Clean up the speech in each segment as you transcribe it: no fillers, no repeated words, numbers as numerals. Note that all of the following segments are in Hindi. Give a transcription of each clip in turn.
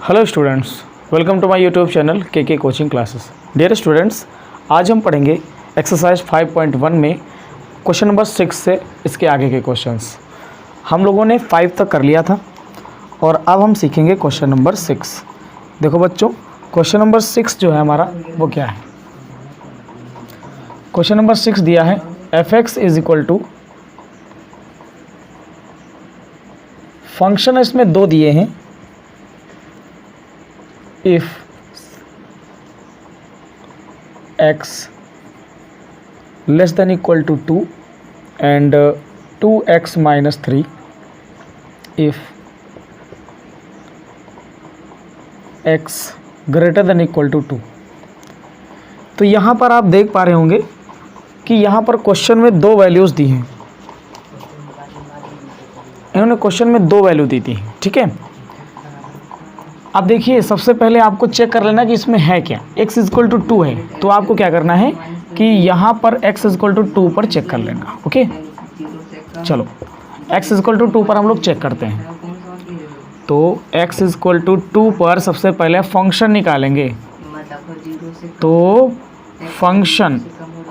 Hello students, welcome to my YouTube channel के कोचिंग क्लासेस। डियर स्टूडेंट्स, आज हम पढ़ेंगे एक्सरसाइज 5.1 में क्वेश्चन नंबर 6 से इसके आगे के क्वेश्चंस। हम लोगों ने 5 तक कर लिया था और अब हम सीखेंगे क्वेश्चन नंबर 6। देखो बच्चों, क्वेश्चन नंबर 6 जो है हमारा वो क्या है। क्वेश्चन नंबर 6 दिया है f(x) is equal to, function इसमें दो दिए हैं, if x less than equal to 2 and 2x minus 3, if x greater than equal to 2। तो यहाँ पर आप देख पा रहे होंगे कि यहाँ पर क्वेश्चन में दो वैल्यूज़ दी हैं। इन्होंने क्वेश्चन में दो वैल्यू दी थी, ठीक है। अब देखिए, सबसे पहले आपको चेक कर लेना कि इसमें है क्या। x इक्वल टू 2 है, तो आपको क्या करना है कि यहाँ पर x इक्वल टू 2 पर चेक कर लेना। ओके, चलो x इक्वल टू 2 पर हम लोग चेक करते हैं। तो x इक्वल टू 2 पर सबसे पहले फंक्शन निकालेंगे। तो फंक्शन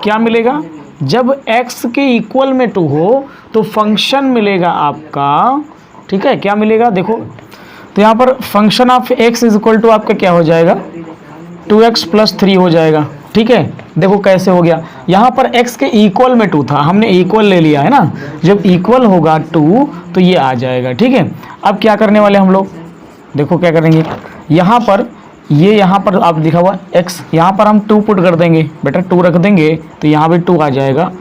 क्या मिलेगा, जब x के इक्वल में 2 हो तो फंक्शन मिलेगा आपका, ठीक है। क्या मिलेगा देखो, तो यहाँ पर function of x is equal to आपका क्या हो जाएगा, 2x प्लस 3 हो जाएगा, ठीक है। देखो कैसे हो गया, यहाँ पर x के इक्वल में 2 था, हमने इक्वल ले लिया है ना। जब इक्वल होगा 2 तो ये आ जाएगा, ठीक है। अब क्या करने वाले हम लोग, देखो क्या करेंगे, यहाँ पर ये यहाँ पर आप लिखा हुआ x, यहाँ पर हम 2 पुट कर देंगे, बेटा 2 रख देंगे तो यहाँ भी 2 आ जाएगा,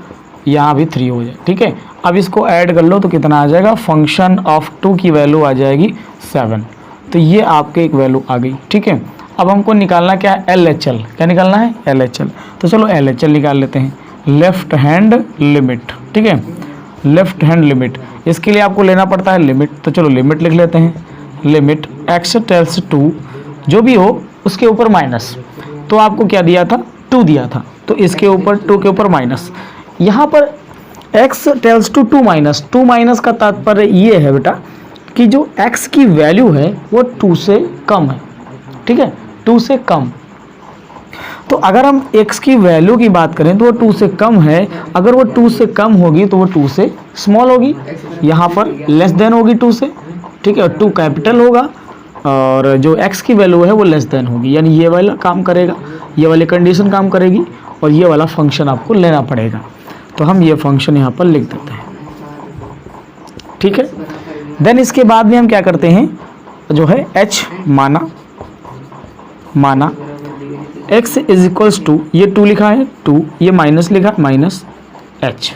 यहाँ भी 3 हो जाए, ठीक है। अब इसको ऐड कर लो तो कितना आ जाएगा, फंक्शन ऑफ 2 की वैल्यू आ जाएगी 7। तो ये आपके एक वैल्यू आ गई, ठीक है। अब हमको निकालना क्या है, LHL। क्या निकालना है, LHL। तो चलो LHL निकाल लेते हैं, लेफ्ट हैंड लिमिट, ठीक है। लेफ्ट हैंड लिमिट, इसके लिए आपको लेना पड़ता है लिमिट। तो चलो लिमिट लिख लेते हैं, लिमिट x टेल्स टू, जो भी हो उसके ऊपर माइनस। तो आपको क्या दिया था, 2 दिया था, तो इसके ऊपर 2 के ऊपर माइनस। यहाँ पर x tends to 2 minus, 2 minus का तात्पर्य ये है बेटा कि जो x की वैल्यू है वो 2 से कम है, ठीक है, 2 से कम। तो अगर हम x की वैल्यू की बात करें तो वो 2 से कम है, अगर वो 2 से कम होगी तो वो 2 से स्मॉल होगी। यहाँ पर लेस देन होगी 2 से, ठीक है, और 2 कैपिटल होगा, और जो x की वैल्यू है वो लेस देन होगी, यानी ये वाला काम करेगा, ये वाली कंडीशन काम करेगी, और ये वाला फंक्शन आपको लेना पड़ेगा। तो हम ये फंक्शन यहाँ पर लिख देते हैं, ठीक है। देन इसके बाद में हम क्या करते हैं, जो है h माना x इज इक्वल्स टू, ये 2 लिखा है 2, ये माइनस लिखा minus h,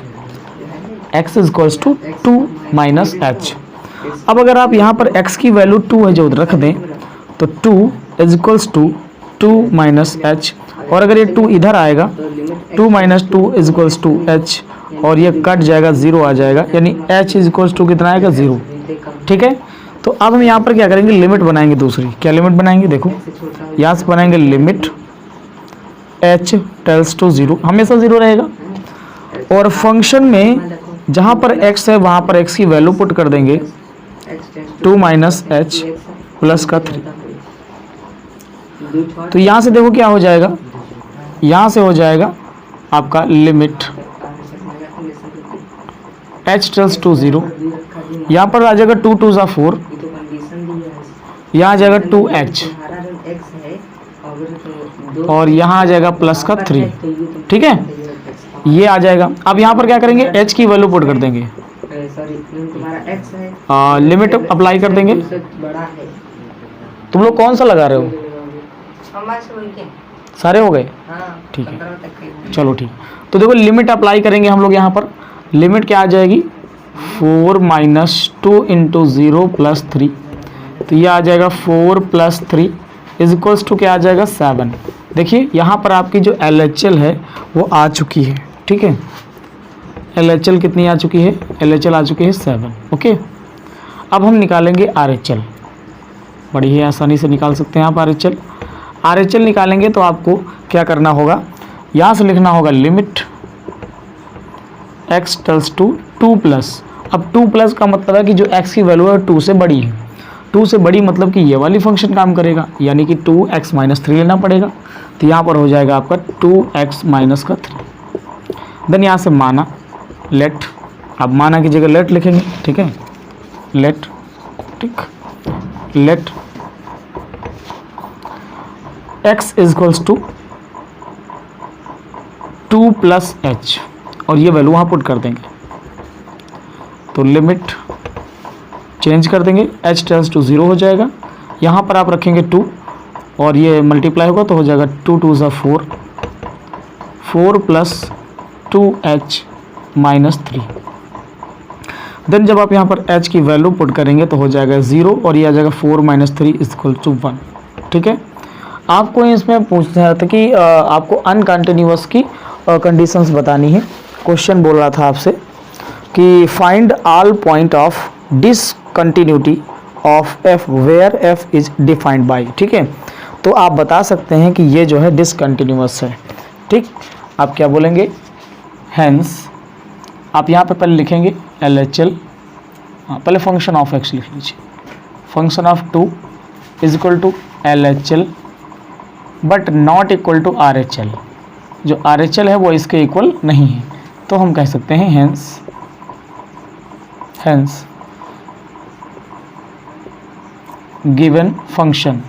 x is equals to 2 minus h। अब अगर आप यहाँ पर x की वैल्यू 2 है जो रख दें, तो 2 is equals to 2 minus h, और अगर ये 2 इधर आएगा, 2 minus 2 is equals to h, और ये कट जाएगा, 0 आ जाएगा, यानी h इज इक्वल्स टू कितना आएगा, 0, ठीक है। तो अब हम यहाँ पर क्या करेंगे, लिमिट बनाएंगे दूसरी। क्या लिमिट बनाएंगे, देखो यहाँ से बनाएंगे लिमिट h टेल्स टू 0, हमेशा 0 रहेगा, और फंक्शन में जहाँ पर x है वहाँ पर x की वैल्यू पुट कर देंगे, 2 माइनस h प्लस का 3। तो यहाँ से देखो क्या हो जाएगा, यहाँ से हो जाएगा आपका लिमिट h टेल्स टू 0, यहाँ पर आ जाएगा 2 2 ज़ा 4, यहाँ आ जाएगा 2h, और यहाँ आ जाएगा प्लस का 3, ठीक है, ये आ जाएगा। अब यहाँ पर क्या करेंगे, h की वैल्यू पुट कर देंगे, लिमिट अप्लाई कर देंगे। तुम लोग कौन सा लगा रहे हो, सारे हो गए, ठीक है, चलो ठीक। तो देखो लिमिट अप्लाई करेंगे हम लोग, यहाँ पर लिमिट क्या आ जाएगी, 4 माइनस 2 इंटू 0 प्लस 3, तो ये आ जाएगा 4 प्लस 3 इज इक्वल्स टू क्या आ जाएगा, 7। देखिए यहाँ पर आपकी जो LHL है वो आ चुकी है, ठीक है। LHL कितनी आ चुकी है, LHL आ चुकी है 7, ओके। अब हम निकालेंगे RHL, बड़ी ही आसानी से निकाल सकते हैं आप RHL निकालेंगे तो आपको क्या करना होगा, यहाँ से लिखना होगा limit x tends to 2 plus. अब 2 प्लस का मतलब है कि जो x की वैल्यू है 2 से बड़ी है, 2 से बड़ी मतलब कि ये वाली फंक्शन काम करेगा, यानी कि 2x माइनस 3 लेना पड़ेगा। तो यहाँ पर हो जाएगा आपका 2x माइनस का 3। देन यहाँ से माना लेट, अब माना की जगह लेट लिखेंगे, ठीक है, लेट, ठीक, let x is equals to 2 plus H, और ये वैल्यू वहाँ पुट कर देंगे। तो लिमिट चेंज कर देंगे, h टेंस टू 0 हो जाएगा। यहाँ पर आप रखेंगे 2 और ये मल्टीप्लाई होगा तो हो जाएगा 2 2 ज़ा 4, 4 प्लस 2h माइनस 3। देन जब आप यहाँ पर h की वैल्यू पुट करेंगे तो हो जाएगा 0 और ये आ जाएगा 4 माइनस 3 इक्वल टू 1, ठीक है। आपको इसमें पूछना था कि आपको अनकंटिन्यूअस की कंडीशंस बतानी है। क्वेश्चन बोल रहा था आपसे कि find all point of discontinuity of f where f is defined by, ठीक है। तो आप बता सकते हैं कि ये जो है डिसकंटिन्यूअस है, ठीक। आप क्या बोलेंगे, हेंस आप यहाँ पे पहले लिखेंगे LHL, पहले फंक्शन ऑफ x लिख लीजिए, function of 2 is equal to LHL but not equal to RHL। जो RHL है वो इसके इक्वल नहीं है, तो हम कह सकते हैं hence given function,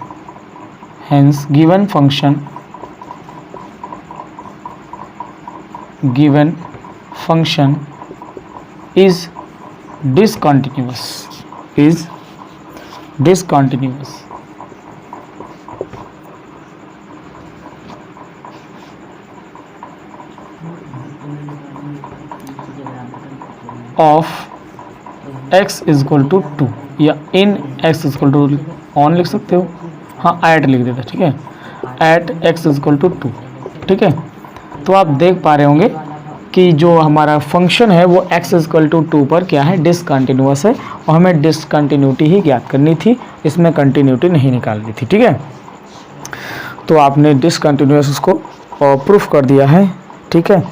hence given function is discontinuous, of x is equal to 2 या in x is equal to on लिख सकते हो, हाँ ऐट लिख देते, ठीक है, at x is equal to 2, ठीक है। तो आप देख पा रहे होंगे कि जो हमारा फंक्शन है वो x इज इक्वल टू 2 पर क्या है, डिसकंटिन्यूअस है, और हमें डिसकंटिन्यूटी ही ज्ञात करनी थी, इसमें कंटिन्यूटी नहीं निकालनी थी, ठीक है। तो आपने डिसकंटिन्यूअस उसको प्रूफ कर दिया है, ठीक है।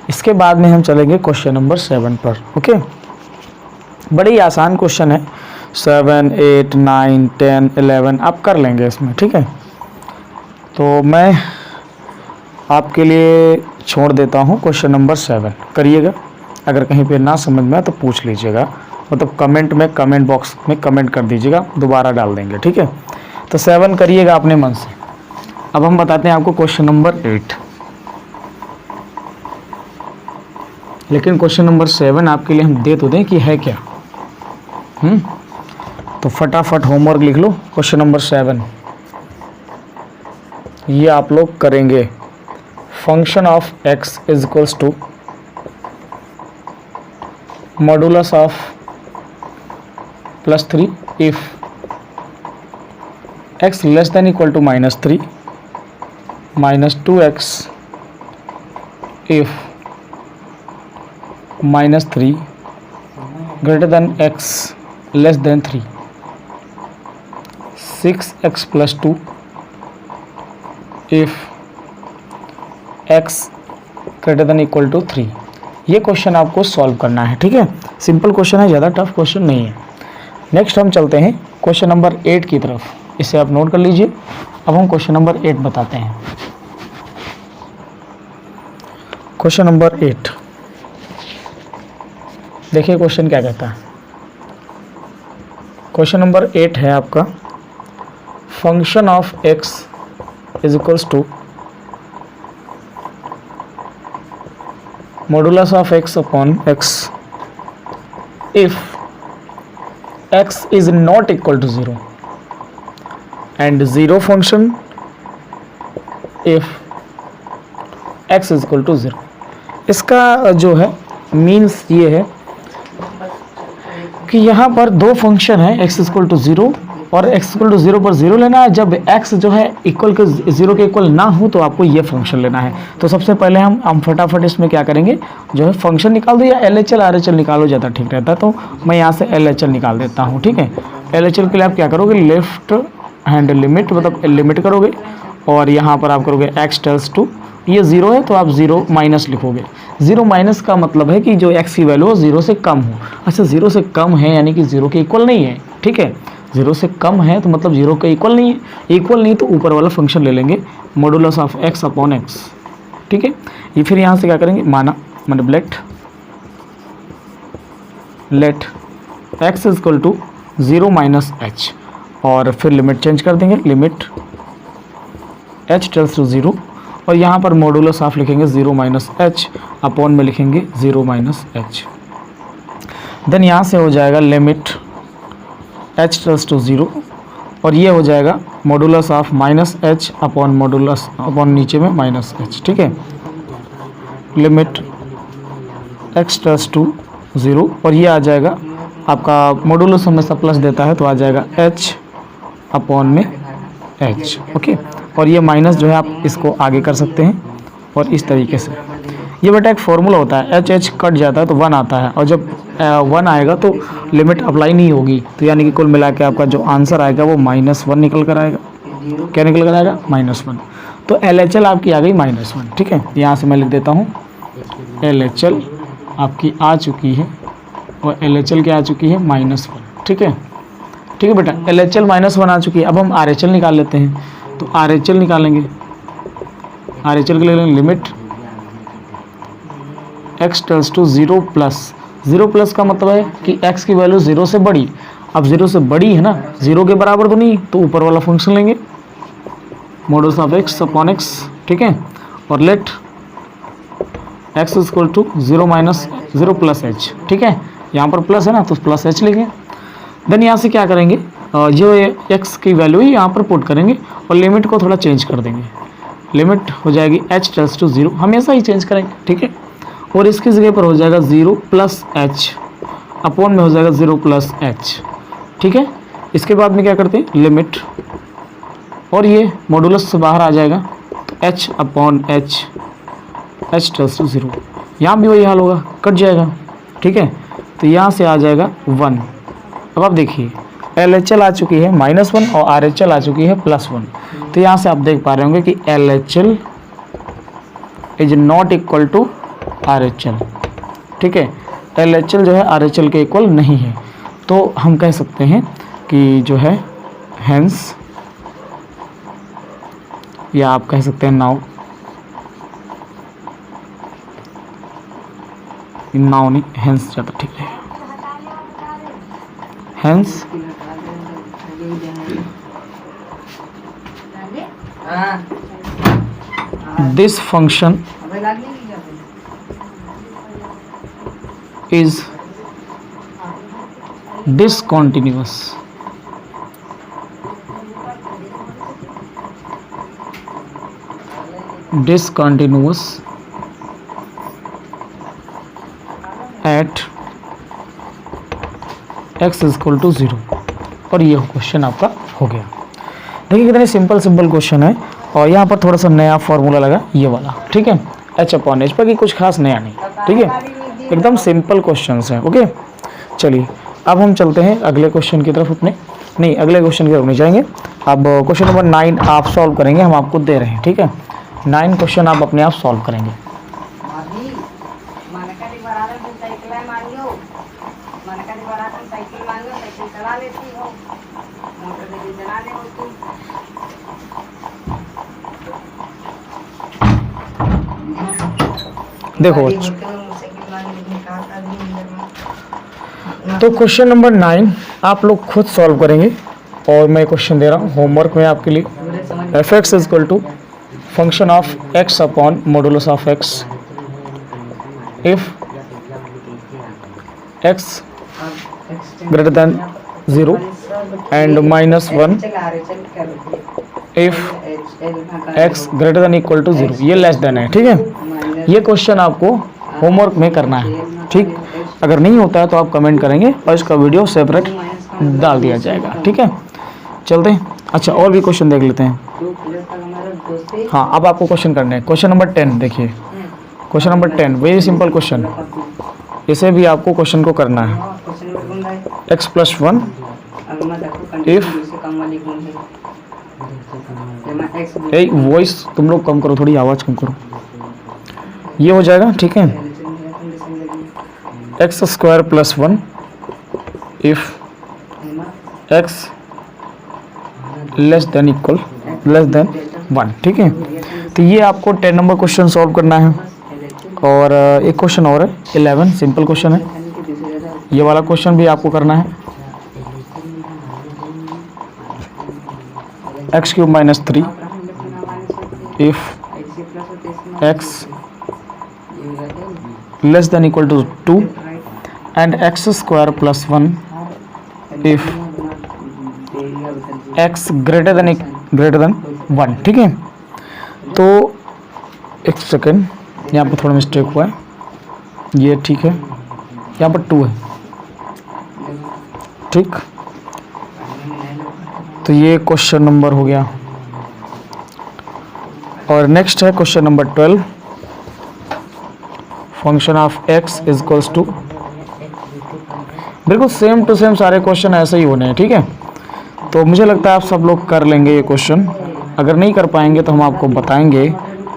इसके बाद में हम चलेंगे क्वेश्चन नंबर 7 पर, ओके। बड़ी आसान क्वेश्चन है, 7, 8, 9, 10, 11 आप कर लेंगे इसमें, ठीक है। तो मैं आपके लिए छोड़ देता हूँ क्वेश्चन नंबर 7, करिएगा। अगर कहीं पे ना समझ में आए तो पूछ लीजिएगा, मतलब कमेंट में, कमेंट बॉक्स में कमेंट कर दीजिएगा, दोबारा डाल देंगे, ठीक है। तो 7 करिएगा अपने मन से। अब हम बताते हैं आपको क्वेश्चन नंबर 8, लेकिन क्वेश्चन नंबर 7 आपके लिए हम दे तो दें कि है क्या। तो फटाफट होमवर्क लिख लो। क्वेश्चन नंबर 7 ये आप लोग करेंगे, function of x is equals to modulus of +3 if x less than equal to -3 -2x if -3 greater than x less than 3, 6x + 2 if x greater than equal to 3। ये क्वेश्चन आपको सॉल्व करना है, ठीक है। सिंपल क्वेश्चन है, ज़्यादा टफ क्वेश्चन नहीं है। नेक्स्ट हम चलते हैं क्वेश्चन नंबर 8 की तरफ, इसे आप नोट कर लीजिए। अब हम क्वेश्चन नंबर 8 बताते हैं। क्वेश्चन नंबर 8 देखिए क्वेश्चन क्या कहता है। क्वेश्चन नंबर 8 है आपका, function of x is equals to modulus of x upon x if x is not equal to 0 and 0 function if x is equal to 0। इसका जो है मीन्स ये है कि यहाँ पर दो फंक्शन है, x इक्वल टू 0 और x इक्वल टू 0 पर 0 लेना है। जब x जो है इक्वल के 0 के इक्वल ना हो तो आपको ये फंक्शन लेना है। तो सबसे पहले हम फटाफट इसमें क्या करेंगे, जो है फंक्शन निकाल दो, या LHL RHL निकालो, ज़्यादा ठीक रहता है। तो मैं यहाँ से LHL निकाल देता हूँ, ठीक है। LHL के लिए आप क्या करोगे, लेफ्ट हैंड लिमिट, मतलब लिमिट करोगे, और यहाँ पर आप करोगे x टेल्स टू, ये 0 है तो आप 0 माइनस लिखोगे। 0 माइनस का मतलब है कि जो x की वैल्यू हो 0 से कम हो। अच्छा 0 से कम है यानी कि 0 के इक्वल नहीं है, ठीक है। 0 से कम है तो मतलब 0 के इक्वल नहीं है, इक्वल नहीं तो ऊपर वाला फंक्शन ले लेंगे modulus of x upon x, ठीक है। ये फिर यहाँ से क्या करेंगे, माना मतलब let x equal to 0 minus h, और फिर लिमिट चेंज कर देंगे, लिमिट h टेल्स टू 0, और यहाँ पर मॉडुलस ऑफ लिखेंगे 0 माइनस h, अपॉन में लिखेंगे 0 माइनस h। देन यहाँ से हो जाएगा लिमिट h टेल्स टू 0, और ये हो जाएगा modulus of minus h upon modulus upon नीचे में माइनस h, ठीक है। लिमिट x टेल्स टू 0, और ये आ जाएगा आपका मॉडुलस हमेशा प्लस देता है तो आ जाएगा h अपॉन में h, ओके। और ये माइनस जो है आप इसको आगे कर सकते हैं और इस तरीके से। ये बेटा एक फॉर्मूला होता है, h कट जाता है तो 1 आता है, और जब 1 आएगा तो लिमिट अप्लाई नहीं होगी, तो यानी कि कुल मिला के आपका जो आंसर आएगा वो -1 निकल कर आएगा। क्या निकल कर आएगा, -1। तो LHL आपकी आ गई -1, ठीक है। यहाँ से मैं लिख देता हूँ LHL आपकी आ चुकी है, और LHL क्या आ चुकी है, -1, ठीक है। ठीक है बेटा, LHL -1 आ चुकी है। अब हम RHL निकाल लेते हैं, तो RHL निकालेंगे। RHL के लिए लेंगे limit x tends to 0 plus का मतलब है कि x की वैल्यू 0 से बड़ी। अब 0 से बड़ी है ना, 0 के बराबर तो नहीं, तो ऊपर वाला फंक्शन लेंगे modulus of x upon x, ठीक है। और let x equal to 0 minus 0 plus h, ठीक है। यहाँ पर प्लस है ना तो प्लस h लेंगे। देन यहाँ से क्या करेंगे, जो x की वैल्यू है यहाँ पर पुट करेंगे, और लिमिट को थोड़ा चेंज कर देंगे। लिमिट हो जाएगी h टेल्स टू 0, हमेशा ही चेंज करेंगे, ठीक है। और इसकी जगह पर हो जाएगा 0 प्लस h, अपॉन में हो जाएगा 0 प्लस h, ठीक है। इसके बाद में क्या करते हैं, लिमिट, और ये मॉडुलस से बाहर आ जाएगा तो h upon h tends to 0। यहाँ भी वही हाल होगा, कट जाएगा, ठीक है। तो यहाँ से आ जाएगा 1। अब आप देखिए LHL आ चुकी है -1 और RHL आ चुकी है +1। तो यहाँ से आप देख पा रहे होंगे कि LHL is not equal to RHL, ठीक है। LHL जो है RHL के इक्वल नहीं है, तो हम कह सकते हैं कि जो है हेंस, या आप कह सकते हैं नाउ नहीं, हेंस ज़्यादा ठीक है। Hence this function is discontinuous, at x equal to 0। और ये क्वेश्चन आपका हो गया। देखिए कितने सिंपल क्वेश्चन है, और यहाँ पर थोड़ा सा नया फॉर्मूला लगा ये वाला, ठीक है, h अपॉन h पर कि कुछ खास नया नहीं, ठीक है, एकदम सिंपल क्वेश्चंस हैं, ओके। चलिए अब हम चलते हैं अगले क्वेश्चन की तरफ, अगले क्वेश्चन की तरफ नहीं जाएंगे। अब क्वेश्चन नंबर 9 आप सॉल्व करेंगे, हम आपको दे रहे हैं, ठीक है। 9 क्वेश्चन आप अपने आप सॉल्व करेंगे। देखो तो क्वेश्चन नंबर 9 आप लोग खुद सॉल्व करेंगे, और मैं क्वेश्चन दे रहा हूँ होमवर्क में आपके लिए। f(x) equal to function of x upon modulus of x if x greater than 0 and -1 if x greater than equal to 0, ये लेस देन है, ठीक है। ये क्वेश्चन आपको होमवर्क में करना है, ठीक। अगर नहीं होता है तो आप कमेंट करेंगे और इसका वीडियो सेपरेट डाल दिया जाएगा, ठीक है। चलते हैं, अच्छा और भी क्वेश्चन देख लेते हैं। हाँ अब आपको क्वेश्चन करने हैं। क्वेश्चन नंबर 10 देखिए, question number 10 very simple question, इसे भी आपको क्वेश्चन को करना है। x + 1 इफ वॉइस तुम लोग कम करो, थोड़ी आवाज़ कम करो, ये हो जाएगा, ठीक है। x² + 1 if x less than equal less than 1, ठीक है। तो ये आपको 10 नंबर क्वेश्चन सॉल्व करना है। और एक क्वेश्चन और है 11, सिंपल क्वेश्चन है, ये वाला क्वेश्चन भी आपको करना है। X cube minus 3 if X less than equal to 2 and X square plus 1 if X greater than 1, ठीक है। तो एक सेकेंड, यहाँ पर थोड़ा मिस्टेक हुआ है, ये ठीक है, यहाँ पर 2 है, ठीक। तो ये क्वेश्चन नंबर हो गया। और नेक्स्ट है question number 12, function of X is equals to, बिल्कुल सेम टू सेम सारे क्वेश्चन ऐसे ही होने हैं, ठीक है। तो मुझे लगता है आप सब लोग कर लेंगे ये क्वेश्चन। अगर नहीं कर पाएंगे तो हम आपको बताएंगे,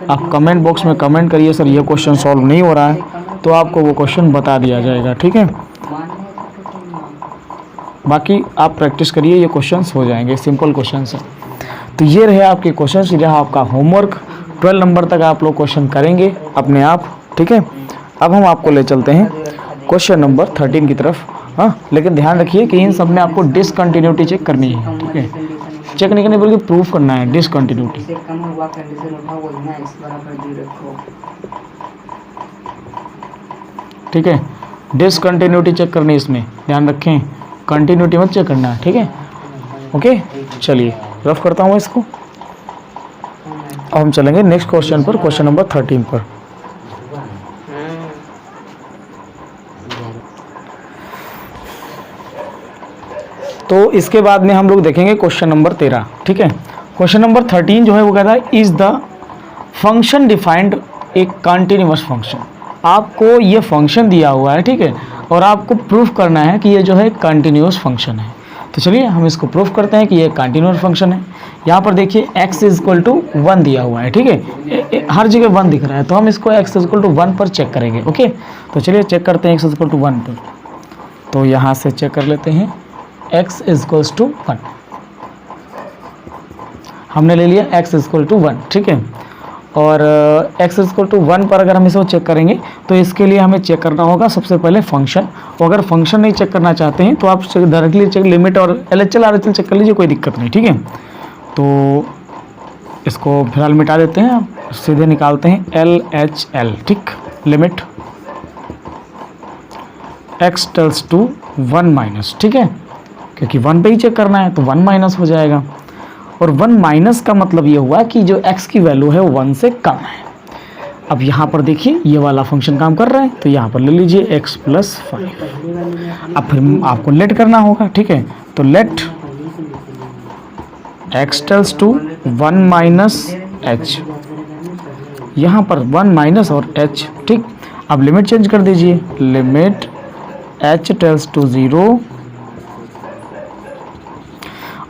आप कमेंट बॉक्स में कमेंट करिए सर ये क्वेश्चन सॉल्व नहीं हो रहा है, तो आपको वो क्वेश्चन बता दिया जाएगा, ठीक है। बाकी आप प्रैक्टिस करिए, ये क्वेश्चंस हो जाएंगे, सिंपल क्वेश्चंस है। तो ये रहे आपके क्वेश्चंस, ये रहा आपका होमवर्क। 12 नंबर तक आप लोग क्वेश्चन करेंगे अपने आप, ठीक है। अब हम आपको ले चलते हैं क्वेश्चन नंबर 13 की तरफ। हाँ, लेकिन ध्यान रखिए कि इन सब में आपको डिसकंटिन्यूटी चेक करनी है, ठीक है। चेक नहीं करनी बल्कि प्रूफ करना है डिसकंटिन्यूटी, ठीक है। डिसकंटिन्यूटी चेक करनी है, इसमें ध्यान रखें, कंटिन्यूटी मत चेक करना है, ठीक है। ओके, चलिए रफ करता हूँ इसको। अब हम चलेंगे नेक्स्ट क्वेश्चन पर, क्वेश्चन नंबर 13 पर। तो इसके बाद में हम लोग देखेंगे क्वेश्चन नंबर 13, ठीक है। क्वेश्चन नंबर 13 जो है वो कहता है इज द फंक्शन डिफाइंड एक कंटिन्यूअस फंक्शन। आपको ये फंक्शन दिया हुआ है, ठीक है, और आपको प्रूफ करना है कि ये जो है कंटिन्यूअस फंक्शन है। तो चलिए हम इसको प्रूफ करते हैं कि ये कंटिन्यूअस फंक्शन है। यहाँ पर देखिए x इज इक्वल टू 1 दिया हुआ है, ठीक है, हर जगह 1 दिख रहा है, तो हम इसको x इज इक्वल टू 1 पर चेक करेंगे। ओके, तो चलिए चेक करते हैं x इज इक्वल टू 1 पर। तो यहाँ से चेक कर लेते हैं x इज इक्वल्स टू 1, हमने ले लिया x इज इक्वल टू 1, ठीक है। और x इज इक्वल टू 1 पर अगर हम इसको चेक करेंगे तो इसके लिए हमें चेक करना होगा सबसे पहले फंक्शन। और अगर फंक्शन नहीं चेक करना चाहते हैं तो आप डायरेक्टली चेक लिमिट और LHL RHL चेक कर लीजिए, कोई दिक्कत नहीं, ठीक है। तो इसको फिलहाल मिटा देते हैं, सीधे निकालते हैं LHL, ठीक। Limit x tends to 1 minus, ठीक है, क्योंकि 1 पे ही चेक करना है तो 1 माइनस हो जाएगा। और 1 माइनस का मतलब ये हुआ कि जो x की वैल्यू है वो 1 से कम है। अब यहाँ पर देखिए ये वाला फंक्शन काम कर रहा है, तो यहाँ पर ले लीजिए x प्लस 5। अब फिर आपको लेट करना होगा, ठीक है। तो let x tends to 1 minus h, यहाँ पर 1 माइनस और h, ठीक। अब लिमिट चेंज कर दीजिए, लिमिट h टेल्स टू 0,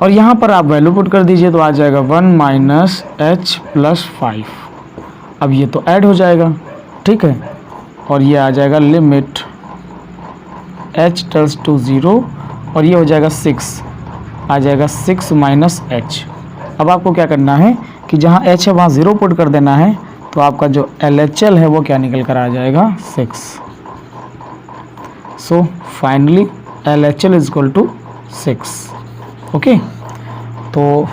और यहाँ पर आप वैल्यू पुट कर दीजिए तो आ जाएगा 1 माइनस h प्लस 5। अब ये तो ऐड हो जाएगा, ठीक है, और ये आ जाएगा लिमिट h टेल्स टू 0, और ये हो जाएगा 6, आ जाएगा 6 माइनस h। अब आपको क्या करना है कि जहाँ h है वहाँ 0 पुट कर देना है, तो आपका जो LHL है वो क्या निकल कर आ जाएगा 6। So finally LHL is equal to 6। Okay, तो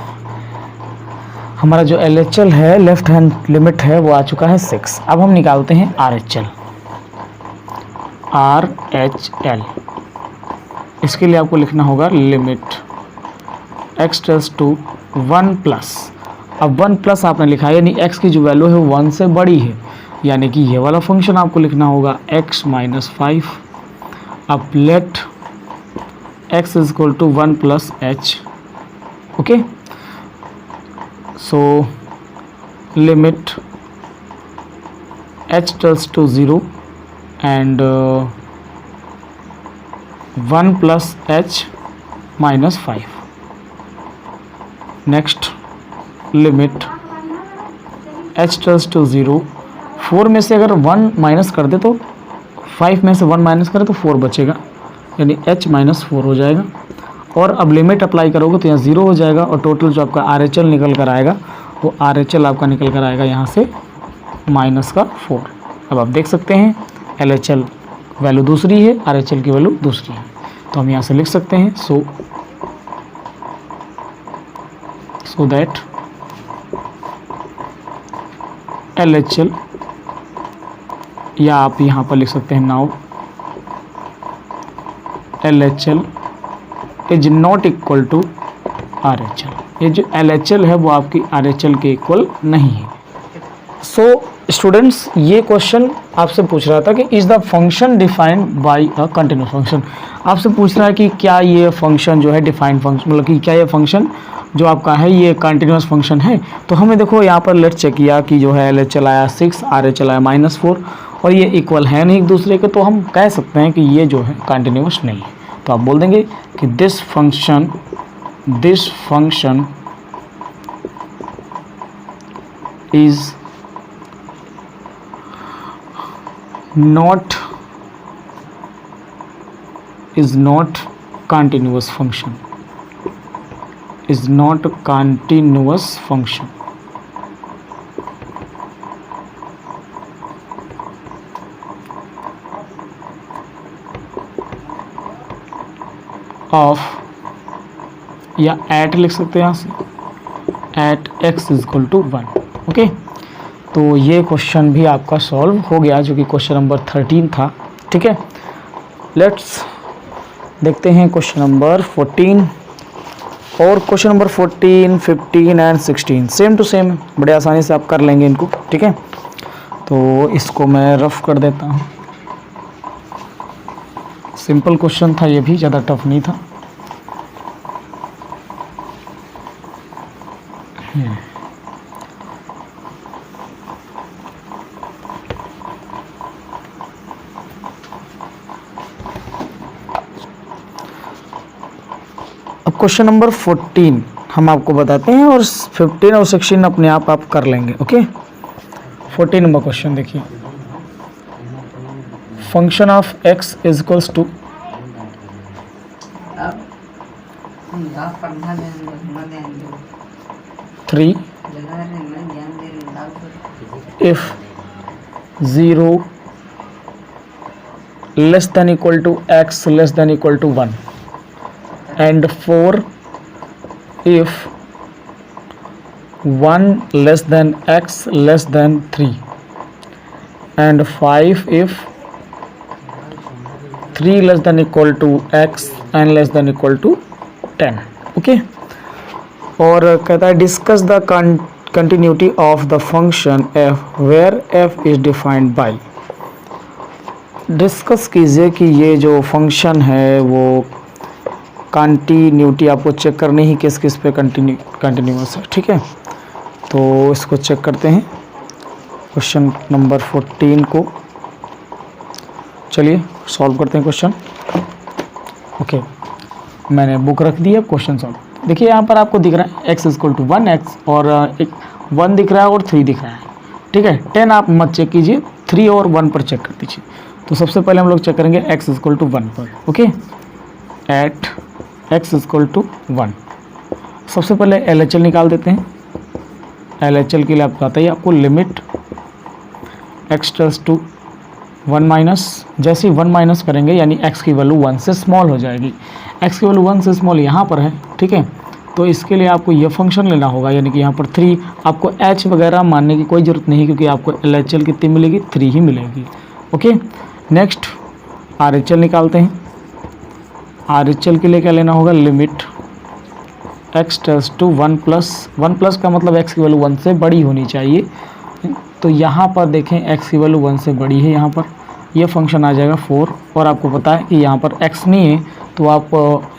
हमारा जो LHL है, लेफ्ट हैंड लिमिट है, वो आ चुका है 6। अब हम निकालते हैं RHL। इसके लिए आपको लिखना होगा limit x tends to 1 plus. अब 1 प्लस आपने लिखा है, यानी x की जो वैल्यू है वो 1 से बड़ी है, यानी कि ये वाला फंक्शन आपको लिखना होगा x माइनस 5। अब let x is equal to 1 plus h। Okay, so limit h tends to 0 and 1 plus h minus 5। Next limit h tends to 0, 4 में से अगर 1 माइनस कर दे तो 5 में से 1 माइनस करें तो 4 बचेगा, यानी h माइनस 4 हो जाएगा। और अब लिमिट अप्लाई करोगे तो यहाँ 0 हो जाएगा और टोटल जो आपका RHL निकल कर आएगा वो RHL आपका निकल कर आएगा यहाँ से -4। अब आप देख सकते हैं LHL वैल्यू दूसरी है, RHL की वैल्यू दूसरी है, तो हम यहाँ से लिख सकते हैं सो दैट LHL, या आप यहाँ पर लिख सकते हैं now LHL is not equal to RHL। ये जो LHL है वो आपकी RHL के इक्वल नहीं है। सो स्टूडेंट्स, ये क्वेश्चन आपसे पूछ रहा था कि is the function defined by a continuous function. आपसे पूछ रहा है कि क्या ये फंक्शन जो है डिफाइंड फंक्शन, मतलब कि क्या ये फंक्शन जो आपका है ये कंटिन्यूस फंक्शन है। तो हमें देखो यहाँ पर लेट्स चेक किया कि जो है LHL आया 6, RHL आया -4 और ये इक्वल है नहीं एक दूसरे के, तो हम कह सकते हैं कि ये जो है कंटिन्यूस नहीं है। तो आप बोल देंगे कि this function is not continuous function, is not continuous function of, या एट लिख सकते हैं यहाँ से at x equal to 1। Okay, तो ये क्वेश्चन भी आपका सॉल्व हो गया जो कि क्वेश्चन नंबर 13 था। ठीक है, लेट्स देखते हैं क्वेश्चन नंबर 14 और question number 14, 15 and 16 same to same, बड़े आसानी से आप कर लेंगे इनको। ठीक है, तो इसको मैं रफ कर देता हूँ। सिंपल क्वेश्चन था ये भी, ज़्यादा टफ नहीं था। अब क्वेश्चन नंबर 14 हम आपको बताते हैं और 15 और 16 अपने आप कर लेंगे। ओके, 14 नंबर क्वेश्चन देखिए, function of x is equals to 3 if 0 less than equal to x less than equal to 1 and 4 if 1 less than x less than 3 and 5 if 3 less than equal to x and less than equal to 10। Okay, और कहता है discuss the continuity of the function f where f is defined by. Discuss कीजिए कि ये जो फंक्शन है वो कंटिन्यूटी आपको चेक करनी ही किस किस पे कंटिन्यूस है। ठीक है, तो इसको चेक करते हैं क्वेश्चन नंबर 14 को। चलिए सॉल्व करते हैं क्वेश्चन। ओके, मैंने बुक रख दी है, क्वेश्चन सॉल्व। देखिए यहाँ पर आपको दिख रहा है x इक्वल टू 1 x और एक 1 दिख रहा है और 3 दिख रहा है। ठीक है, 10 आप मत चेक कीजिए, 3 और 1 पर चेक कर दीजिए। तो सबसे पहले हम लोग चेक करेंगे x इक्वल टू 1 पर। Okay, at x equal to 1। सबसे पहले LHL निकाल देते हैं। LHL के लिए आपको आता है आपको limit x tends to 1 minus, जैसे ही 1 माइनस करेंगे यानी x की वैल्यू 1 से स्मॉल हो जाएगी। x की वैल्यू 1 से स्मॉल यहाँ पर है। ठीक है, तो इसके लिए आपको ये फंक्शन लेना होगा, यानी कि यहाँ पर 3, आपको h वगैरह मानने की कोई ज़रूरत नहीं क्योंकि आपको LHL कितनी मिलेगी, 3 ही मिलेगी। ओके, नेक्स्ट RHL निकालते हैं। RHL के लिए क्या लेना होगा, limit x tends to 1 plus का मतलब x की वैल्यू 1 से बड़ी होनी चाहिए। तो यहाँ पर देखें x की वैल्यू 1 से बड़ी है, यहाँ पर ये फंक्शन आ जाएगा 4 और आपको पता है कि यहाँ पर x नहीं है तो आप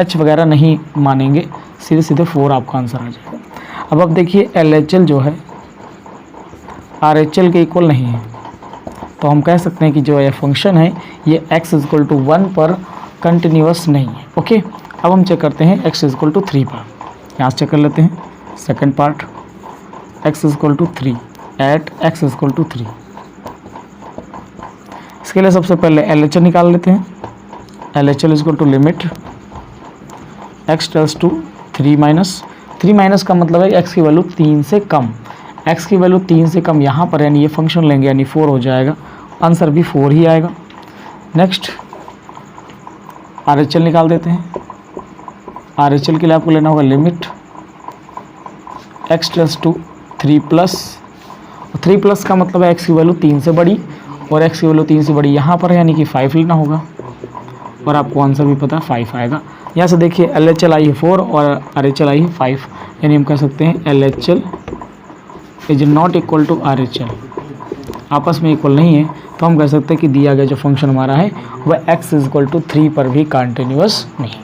h वगैरह नहीं मानेंगे, सीधे सीधे 4 आपका आंसर आ जाएगा। अब देखिए LHL जो है RHL के इक्वल नहीं है, तो हम कह सकते हैं कि जो ये फंक्शन है ये x इक्वल टू 1 पर कंटिन्यूस नहीं है। ओके, अब हम चेक करते हैं x इक्वल टू 3 पर। यहाँ से चेक कर लेते हैं second part, x equal to 3 at x equal to 3। इसके लिए सबसे पहले LHL निकाल लेते हैं। LHL equal to limit X tends to 3 minus, 3 minus का मतलब है एक्स की वैल्यू 3 से कम, एक्स की वैल्यू 3 से कम यहाँ पर यानी ये फंक्शन लेंगे यानी 4 हो जाएगा, आंसर भी 4 ही आएगा। नेक्स्ट RHL निकाल देते हैं। RHL के लिए आपको लेना होगा limit X tends to 3 plus, 3 plus का मतलब है एक्स की वैल्यू 3 से बड़ी और एक्स की वैल्यू 3 से बड़ी यहाँ पर यानी कि 5 लेना होगा और आपको आंसर भी पता है 5 आएगा। यहाँ से देखिए LHL आई है 4 और RHL आई है 5, यानी हम कह सकते हैं LHL is not equal to RHL, आपस में इक्वल नहीं है, तो हम कह सकते हैं कि दिया गया जो फंक्शन हमारा है वह x इक्वल टू 3 पर भी कंटिन्यूअस नहीं।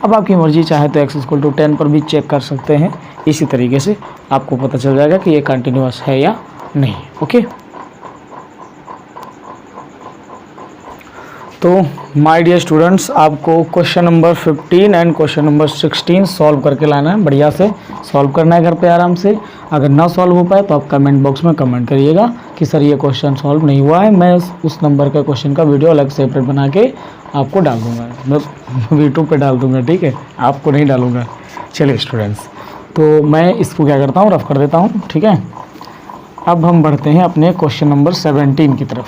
अब आपकी मर्जी, चाहे तो x इक्वल टू 10 पर भी चेक कर सकते हैं, इसी तरीके से आपको पता चल जाएगा कि ये कंटिन्यूअस है या नहीं। ओके, तो माय डियर स्टूडेंट्स, आपको question number 15 and question number 16 solve करके लाना है, बढ़िया से सॉल्व करना है घर पे आराम से। अगर ना सॉल्व हो पाए तो आप कमेंट बॉक्स में कमेंट करिएगा कि सर ये क्वेश्चन सॉल्व नहीं हुआ है, मैं उस नंबर का क्वेश्चन का वीडियो अलग सेपरेट बना के आपको डाल दूँगा, मैं यूट्यूब पे डाल दूँगा, ठीक है, आपको नहीं डालूँगा। चलिए स्टूडेंट्स, तो मैं इसको क्या करता हूँ, रफ कर देता हूँ, ठीक है। अब हम बढ़ते हैं अपने क्वेश्चन नंबर 17 की तरफ,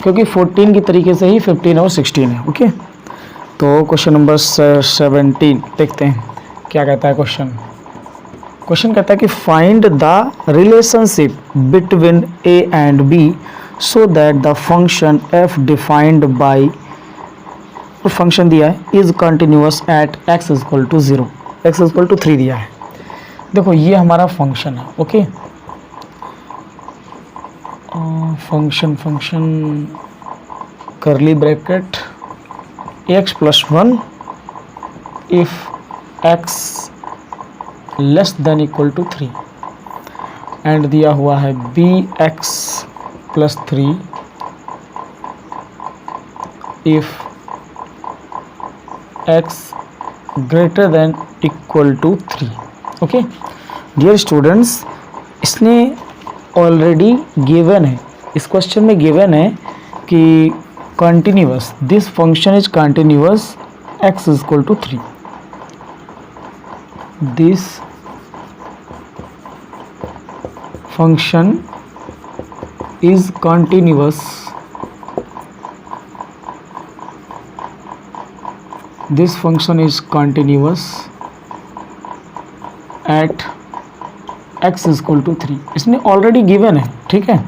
क्योंकि 14 की तरीके से ही 15 और 16 है। ओके, तो क्वेश्चन नंबर 17 देखते हैं क्या कहता है क्वेश्चन। क्वेश्चन कहता है कि find the relationship between a and b so that the function f defined by, function दिया है is continuous at x equal to 0, x equal to 3 दिया है। देखो ये हमारा फंक्शन है। Okay, function curly bracket x plus 1 if x less than equal to 3 and दिया हुआ है bx plus 3 if x greater than equal to 3। Okay dear students, इसने ऑलरेडी गिवन है, इस क्वेश्चन में गिवन है कि continuous, this function is continuous x is equal to 3, this function is continuous, this function is continuous at x is equal to 3, इसमें ऑलरेडी गिवन है, ठीक है।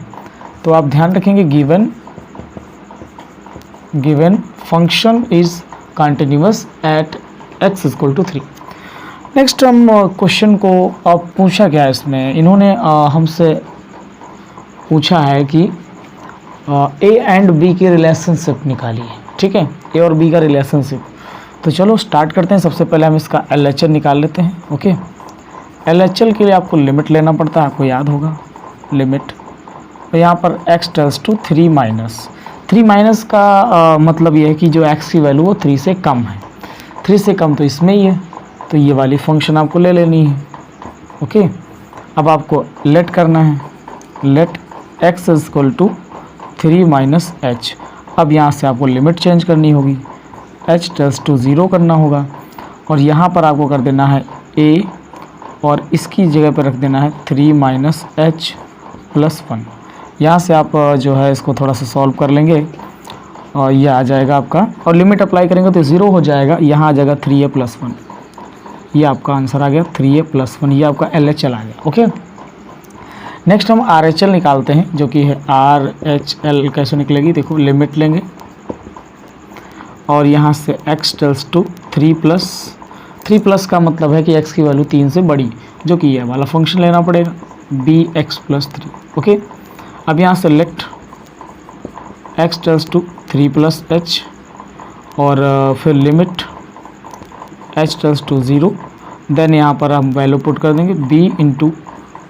तो आप ध्यान रखेंगे given function is continuous at x is equal to 3। Next हम क्वेश्चन को अब पूछा क्या है इसमें, इन्होंने हमसे पूछा है कि a एंड b की रिलेशनशिप निकालिए, ठीक है, a और b का रिलेशनशिप। तो चलो स्टार्ट करते हैं। सबसे पहले हम इसका LHL निकाल लेते हैं। ओके, LHL के लिए आपको लिमिट लेना पड़ता है, आपको याद होगा लिमिट, तो यहाँ पर x tends to 3 minus, 3 minus का मतलब ये है कि जो x की वैल्यू वो 3 से कम है, 3 से कम तो इसमें ही है, तो ये वाली फंक्शन आपको ले लेनी है। ओके, अब आपको लेट करना है, let x is equal to 3 minus h। अब यहाँ से आपको लिमिट चेंज करनी होगी, h टेल्स टू 0 करना होगा और यहाँ पर आपको कर देना है a और इसकी जगह पर रख देना है 3 माइनस h प्लस 1। यहाँ से आप जो है इसको थोड़ा सा सॉल्व कर लेंगे और ये आ जाएगा आपका, और लिमिट अप्लाई करेंगे तो 0 हो जाएगा, यहाँ आ जाएगा 3a प्लस 1, ये आपका आंसर आ गया 3a प्लस 1, ये आपका LHL आ गया। ओके, नेक्स्ट हम RHL निकालते हैं, जो कि है RHL कैसे निकलेगी, देखो लिमिट लेंगे और यहाँ से x टेल्स टू 3 प्लस का मतलब है कि x की वैल्यू 3 से बड़ी, जो कि ये वाला फंक्शन लेना पड़ेगा bx प्लस 3। ओके, अब यहाँ से let x tends to 3 plus h और फिर limit h tends to 0, then यहाँ पर हम वैल्यू पुट कर देंगे b into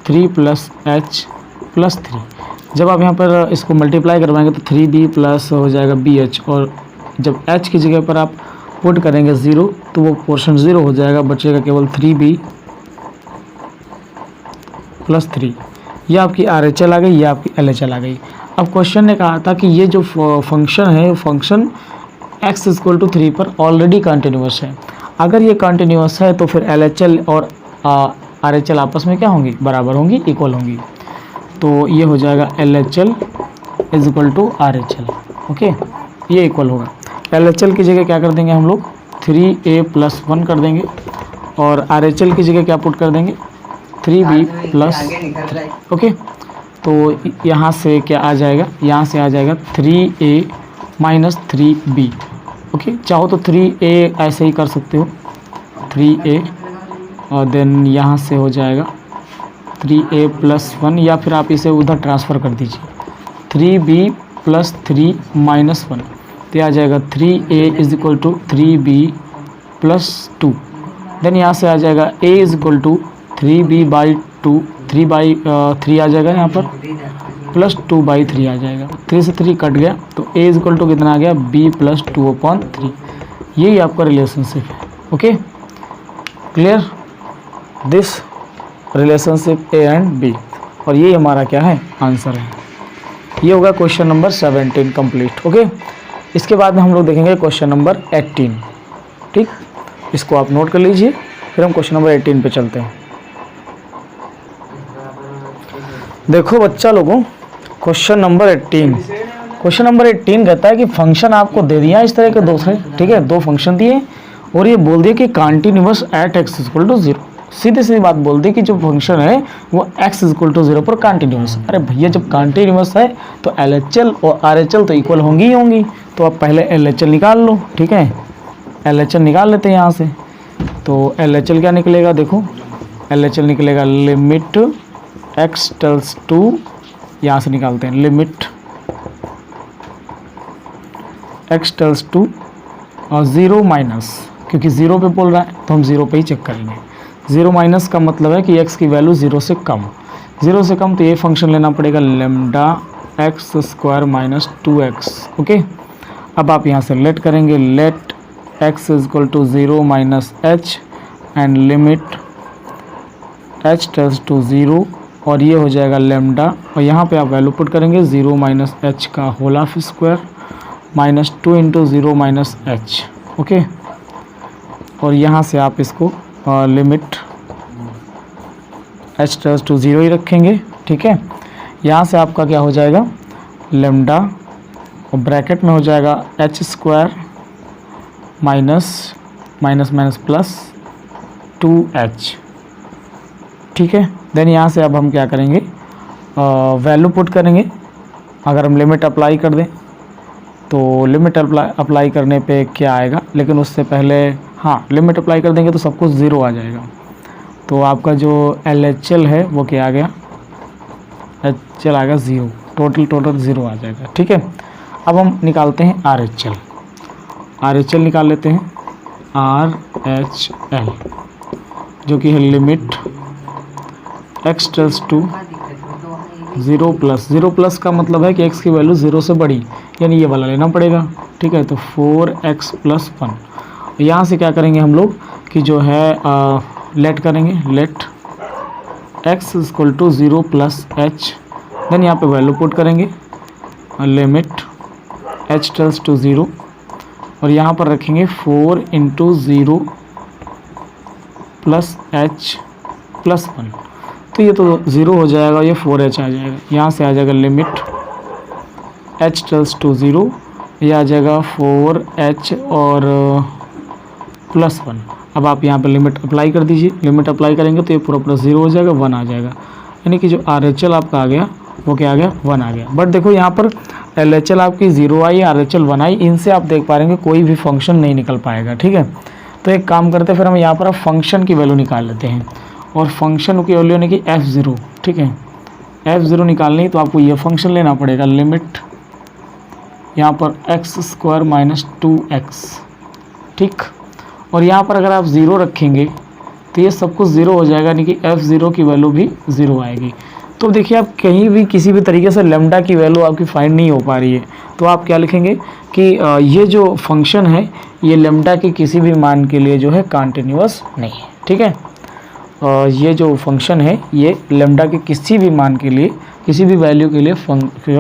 3 plus h plus 3। जब आप यहाँ पर इसको मल्टीप्लाई करवाएंगे तो 3b प्लस हो जाएगा bh, और जब h की जगह पर आप पुट करेंगे 0 तो वो पोर्शन 0 हो जाएगा, बचेगा केवल 3b प्लस 3। ये आपकी RHL आ गई, ये आपकी LHL आ गई। अब क्वेश्चन ने कहा था कि ये जो फंक्शन है, फंक्शन x इक्वल टू 3 पर ऑलरेडी कंटिन्यूस है। अगर ये कंटिन्यूस है तो फिर LHL और RHL आपस में क्या होंगी, बराबर होंगी, इक्वल होंगी। तो ये हो जाएगा LHL is equal to RHL। Okay, ये इक्वल होगा। LHL की जगह क्या कर देंगे हम लोग, 3a+1 कर देंगे और RHL की जगह क्या पुट कर देंगे, 3b+। ओके, तो यहाँ से क्या आ जाएगा, यहाँ से आ जाएगा 3a - 3b। ओके, चाहो तो 3a ऐसे ही कर सकते हो, 3a और देन यहाँ से हो जाएगा 3a+1, या फिर आप इसे उधर ट्रांसफ़र कर दीजिए, 3b+3 - 1, तो आ जाएगा 3a is equal to 3b+2। Then यहाँ से आ जाएगा a is equal to 3b/2, 3 आ जाएगा यहाँ पर, प्लस 2/3 आ जाएगा, 3 से 3 कट गया, तो a इज इक्वल टू कितना आ गया, b+2/3। यही आपका रिलेशनशिप है। Okay, clear this relationship a and b, और ये हमारा क्या है, आंसर है। ये होगा क्वेश्चन नंबर 17 कंप्लीट। ओके, इसके बाद में हम लोग देखेंगे क्वेश्चन नंबर 18। ठीक, इसको आप नोट कर लीजिए, फिर हम क्वेश्चन नंबर 18 पे चलते हैं। देखो बच्चा लोगों, क्वेश्चन नंबर 18, क्वेश्चन नंबर 18 कहता है कि फंक्शन आपको दे दिया इस तरह के दो है, ठीक है, दो फंक्शन दिए और ये बोल दिया कि continuous at x equal to 0। सीधी सीधी बात बोल दी कि जो फंक्शन है वो x इक्वल टू 0 पर कंटिन्यूअस। अरे भैया, जब कंटिन्यूअस है तो LHL और RHL तो इक्वल होंगी ही होंगी, तो आप पहले LHL निकाल लो। ठीक है, LHL निकाल लेते हैं यहाँ से। तो LHL क्या निकलेगा, देखो LHL निकलेगा लिमिट x टेल्स टू, यहाँ से निकालते हैं लिमिट x टेल्स टू और 0 माइनस, क्योंकि 0 पे बोल रहा है तो हम 0 पे ही चेक करेंगे। 0 माइनस का मतलब है कि x की वैल्यू 0 से कम, 0 से कम, तो ये फंक्शन लेना पड़ेगा lambda x square minus 2x। Okay, अब आप यहाँ से लेट करेंगे, let x is equal to 0 minus h and limit h tends to 0, और ये हो जाएगा लेमडा, और यहाँ पे आप वैल्यू पुट करेंगे 0 माइनस h का whole of square minus 2 into 0 minus h। Okay, और यहाँ से आप इसको लिमिट h टेल्स टू 0 ही रखेंगे। ठीक है, यहाँ से आपका क्या हो जाएगा, लेमडा और ब्रैकेट में हो जाएगा h square minus minus minus plus 2h। ठीक है, देन यहाँ से अब हम क्या करेंगे, वैल्यू पुट करेंगे। अगर हम लिमिट अप्लाई कर दें तो लिमिट अप्लाई करने पे क्या आएगा, लेकिन उससे पहले हाँ, लिमिट अप्लाई कर देंगे तो सब कुछ 0 आ जाएगा। तो आपका जो LHL है वो क्या आ गया, HL आएगा 0, टोटल 0 आ जाएगा। ठीक है, अब हम निकालते हैं RHL। RHL निकाल लेते हैं, RHL जो कि है limit x tends to 0 plus का मतलब है कि x की वैल्यू 0 से बड़ी, यानी ये वाला लेना पड़ेगा। ठीक है, तो 4x+1। यहाँ से क्या करेंगे हम लोग कि जो है लेट करेंगे, let x equal to 0 plus h, then यहाँ पे वैल्यू पुट करेंगे लिमिट h टेल्स टू 0, और यहाँ पर रखेंगे 4 इंटू 0 प्लस h+1, तो ये तो 0 हो जाएगा, ये 4h आ जाएगा। यहाँ से आ जाएगा लिमिट h टेल्स टू 0, ये आ जाएगा 4h और +1। अब आप यहाँ पर लिमिट अप्लाई कर दीजिए, लिमिट अप्लाई करेंगे तो ये पूरा 0 हो जाएगा, 1 आ जाएगा, यानी कि जो RHL आपका आ गया वो क्या आ गया, 1 आ गया। बट देखो यहाँ पर LHL आपकी 0 आई, RHL 1 आई, इनसे आप देख पा रहे हैं कोई भी फंक्शन नहीं निकल पाएगा। ठीक है, तो एक काम करते हैं, फिर हम यहाँ पर फंक्शन की वैल्यू निकाल लेते हैं, और फंक्शन की वैल्यू यानी कि f0। ठीक है, f0 निकालनी तो आपको ये फंक्शन लेना पड़ेगा, लिमिट यहाँ पर x स्क्वायर माइनस 2x। ठीक, और यहाँ पर अगर आप 0 रखेंगे तो ये सब कुछ 0 हो जाएगा, यानी कि f0 की वैल्यू भी 0 आएगी। तो देखिए, आप कहीं भी किसी भी तरीके से लेमडा की वैल्यू आपकी फाइंड नहीं हो पा रही है, तो आप क्या लिखेंगे कि ये जो फंक्शन है ये लेमडा के किसी भी मान के लिए जो है कंटिन्यूअस नहीं है। ठीक है, ये जो फंक्शन है ये लेमडा के किसी भी मान के लिए, किसी भी वैल्यू के लिए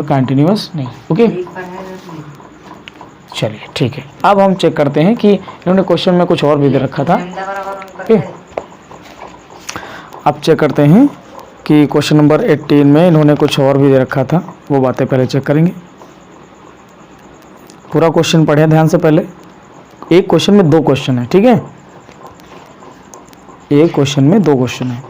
कंटिन्यूअस नहीं। ओके, चलिए ठीक है, अब हम चेक करते हैं कि इन्होंने क्वेश्चन में कुछ और भी दे रखा था। ओके, अब चेक करते हैं कि क्वेश्चन नंबर 18 में इन्होंने कुछ और भी दे रखा था, वो बातें पहले चेक करेंगे। पूरा क्वेश्चन पढ़े ध्यान से। पहले एक क्वेश्चन में 2 क्वेश्चन है, ठीक है, एक क्वेश्चन में 2 क्वेश्चन है।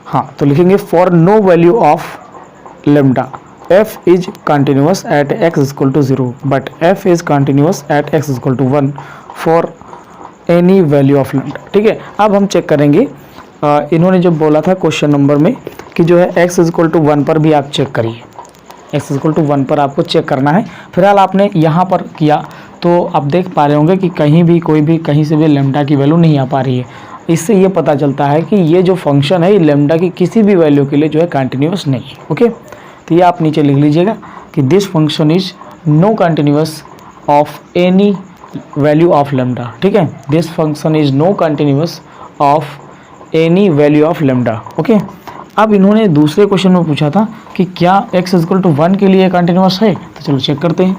हाँ, तो लिखेंगे for no value of lambda f is continuous at x equal to 0 but f is continuous at x equal to 1 for any value of lambda. ठीक है, अब हम चेक करेंगे इन्होंने जो बोला था क्वेश्चन नंबर में कि जो है x इक्वल टू 1 पर भी आप चेक करिए, x इक्वल टू 1 पर आपको चेक करना है। फिलहाल आपने यहाँ पर किया तो आप देख पा रहे होंगे कि कहीं भी कोई भी कहीं से भी लेमडा की वैल्यू नहीं आ पा रही है। इससे ये पता चलता है कि ये जो फंक्शन है ये लेमडा की किसी भी वैल्यू के लिए जो है कंटिन्यूअस नहीं है। ओके, तो ये आप नीचे लिख लीजिएगा कि this function is no continuous of any value of lambda. ठीक है, this function is no continuous of any value of lambda. Okay, अब इन्होंने दूसरे क्वेश्चन में पूछा था कि क्या x इक्वल टू 1 के लिए कंटिन्यूअस है, तो चलो चेक करते हैं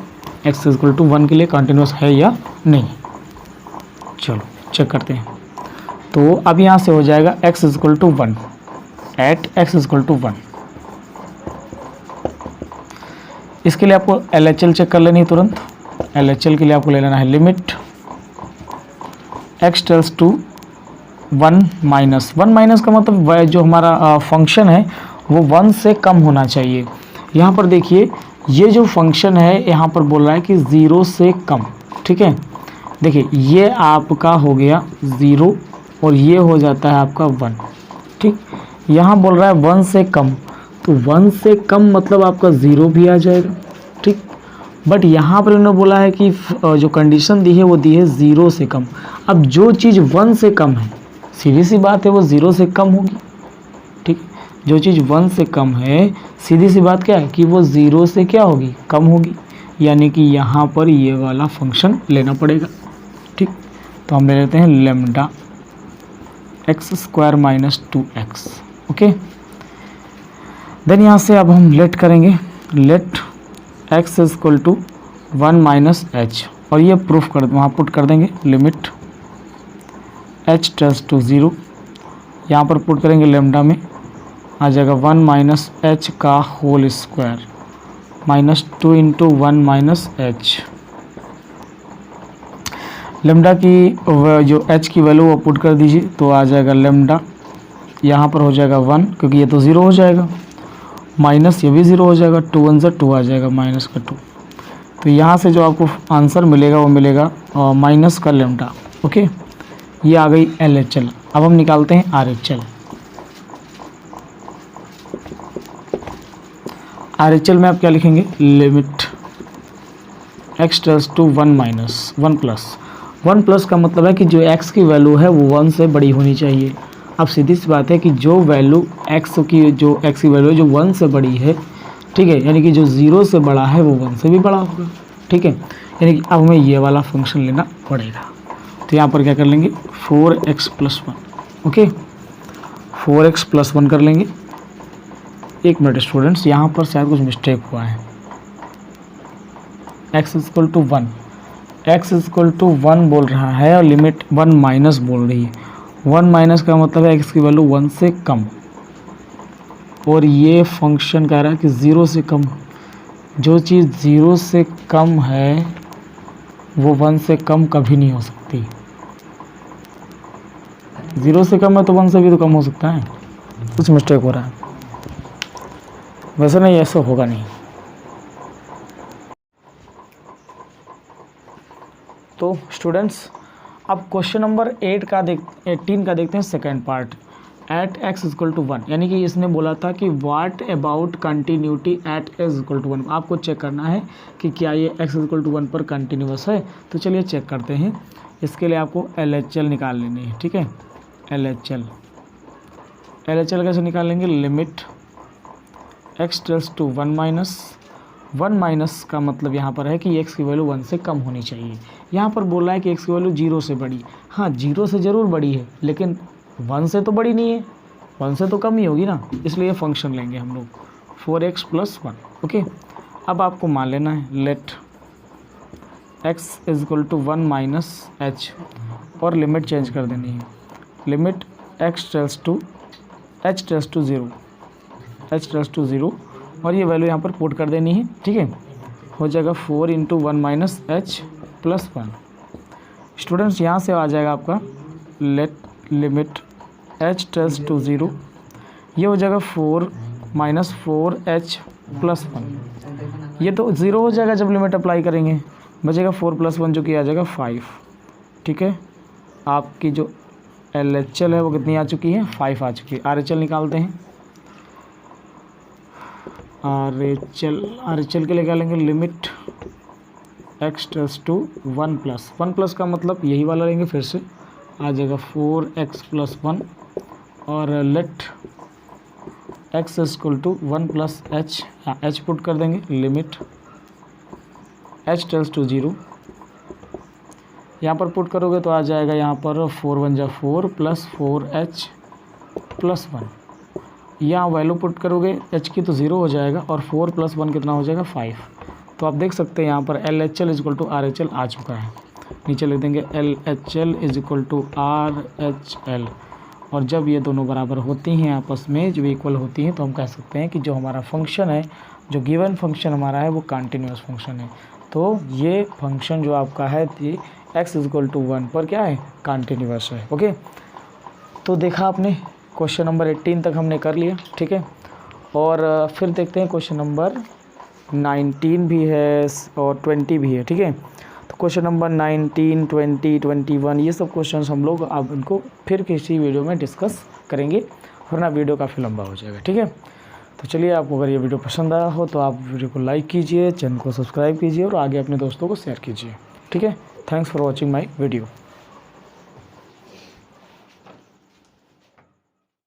x इक्वल टू 1 के लिए कंटिन्यूअस है या नहीं। चलो चेक करते हैं। तो अब यहाँ से हो जाएगा x equal to 1 at x equal to 1। इसके लिए आपको LHL चेक कर लेनी है तुरंत। LHL के लिए आपको ले लेना है limit x tends to 1 minus. 1 minus का मतलब जो हमारा फंक्शन है वो 1 से कम होना चाहिए। यहाँ पर देखिए ये जो फंक्शन है यहाँ पर बोल रहा है कि 0 से कम। ठीक है, देखिए ये आपका हो गया 0 और ये हो जाता है आपका 1। ठीक, यहाँ बोल रहा है 1 से कम, तो 1 से कम मतलब आपका 0 भी आ जाएगा। ठीक, बट यहाँ पर इन्होंने बोला है कि जो कंडीशन दी है वो दी है 0 से कम। अब जो चीज़ 1 से कम है सीधी सी बात है वो 0 से कम होगी। ठीक, जो चीज़ 1 से कम है सीधी सी बात क्या है कि वो 0 से क्या होगी, कम होगी। यानी कि यहाँ पर ये वाला फंक्शन लेना पड़ेगा। ठीक, तो हम ले लेते हैं lambda x square minus 2x। Okay, then यहाँ से अब हम लेट करेंगे, let x equal to 1 minus h, और ये प्रूफ कर वहाँ पुट कर देंगे लिमिट h टेल्स टू 0। यहाँ पर पुट करेंगे लेमडा में आ जाएगा 1 माइनस एच का whole square minus 2 into 1 minus h. Lambda की जो h की वैल्यू वो पुट कर दीजिए तो आ जाएगा लेमडा, यहाँ पर हो जाएगा 1 क्योंकि ये तो 0 हो जाएगा, माइनस ये भी 0 हो जाएगा, 2 1 से 2 आ जाएगा माइनस का 2। तो यहाँ से जो आपको आंसर मिलेगा वो मिलेगा माइनस का लेमडा। ओके, ये आ गई LHL। अब हम निकालते हैं RHL। RHL में आप क्या लिखेंगे, limit x tends to 1 minus 1 plus. 1 plus का मतलब है कि जो x की वैल्यू है वो 1 से बड़ी होनी चाहिए। अब सीधी सी बात है कि जो वैल्यू x की वैल्यू है जो 1 से बड़ी है, ठीक है, यानी कि जो 0 से बड़ा है वो 1 से भी बड़ा होगा। ठीक है, यानी कि अब हमें ये वाला फंक्शन लेना पड़ेगा। तो यहाँ पर क्या कर लेंगे 4x plus 1। Okay, 4x plus 1 कर लेंगे। एक मिनट स्टूडेंट्स, यहाँ पर शायद कुछ मिस्टेक हुआ है। x equal to 1, x equal to 1 बोल रहा है और लिमिट 1 माइनस बोल रही है। 1 माइनस का मतलब है x की वैल्यू 1 से कम, और ये फंक्शन कह रहा है कि 0 से कम। जो चीज़ 0 से कम है वो 1 से कम कभी नहीं हो सकती। 0 से कम है तो 1 से भी तो कम हो सकता है। कुछ मिस्टेक हो रहा है, वैसे नहीं, ऐसा होगा नहीं। तो स्टूडेंट्स अब क्वेश्चन नंबर 18 का देखते हैं second part. At x equal to 1, यानी कि इसने बोला था कि what about continuity at x equal to 1। आपको चेक करना है कि क्या ये x इक्वल टू 1 पर कंटिन्यूअस है। तो चलिए चेक करते हैं। इसके लिए आपको LHL निकाल लेनी है। ठीक है, LHL कैसे निकालेंगे, limit x tends to 1 minus 1 minus का मतलब यहाँ पर है कि x की वैल्यू 1 से कम होनी चाहिए। यहाँ पर बोल रहा है कि x की वैल्यू 0 से बड़ी। हाँ, 0 से ज़रूर बड़ी है लेकिन 1 से तो बड़ी नहीं है, 1 से तो कम ही होगी ना, इसलिए फंक्शन लेंगे हम लोग 4x + 1। ओके, अब आपको मान लेना है लेट x = 1 - h और लिमिट चेंज कर देनी है। लिमिट h टेल्स टू 0 और ये वैल्यू यहाँ पर पुट कर देनी है। ठीक है, हो जाएगा 4 × 1 - h + 1। स्टूडेंट्स यहाँ से आ जाएगा आपका लिमिट h टेल्स टू 0, ये हो जाएगा 4 - 4h + 1। ये तो 0 हो जाएगा जब लिमिट अप्लाई करेंगे, बचेगा 4 + 1 जो कि आ जाएगा 5। ठीक है, आपकी जो LHL है वो कितनी आ चुकी है, 5 आ चुकी है। RHL निकालते हैं। RHL के लिए क्या लेंगे, लिमिट x टेल्स टू 1 + का मतलब यही वाला लेंगे, फिर से आ जाएगा 4x + 1 और let x = 1 + h, h put कर देंगे। लिमिट h टेल्स टू 0, यहाँ पर पुट करोगे तो आ जाएगा यहाँ पर 4 × 1 = 4 + 4h + 1। यहाँ वैल्यू पुट करोगे h की तो 0 हो जाएगा और 4 + 1 कितना हो जाएगा, 5। तो आप देख सकते हैं यहाँ पर LHL = RHL आ चुका है। नीचे लिख देंगे LHL = RHL, और जब ये दोनों बराबर होती हैं आपस में, जब इक्वल होती हैं, तो हम कह सकते हैं कि जो हमारा फंक्शन है, जो गिवन फंक्शन हमारा है वो कंटिन्यूअस फंक्शन है। तो ये फंक्शन जो आपका है ये x = 1 पर क्या है, कंटिन्यूअस है। ओके, तो देखा आपने क्वेश्चन नंबर 18 तक हमने कर लिया। ठीक है, और फिर देखते हैं क्वेश्चन नंबर 19 भी है और 20 भी है। ठीक है, तो क्वेश्चन नंबर 19, 20, 21 ये सब क्वेश्चंस हम लोग अब इनको फिर किसी वीडियो में डिस्कस करेंगे, वरना वीडियो काफ़ी लंबा हो जाएगा। ठीक है, तो चलिए, आपको अगर ये वीडियो पसंद आया हो तो आप वीडियो को लाइक कीजिए, चैनल को सब्सक्राइब कीजिए और आगे अपने दोस्तों को शेयर कीजिए। ठीक है, thanks for watching my video.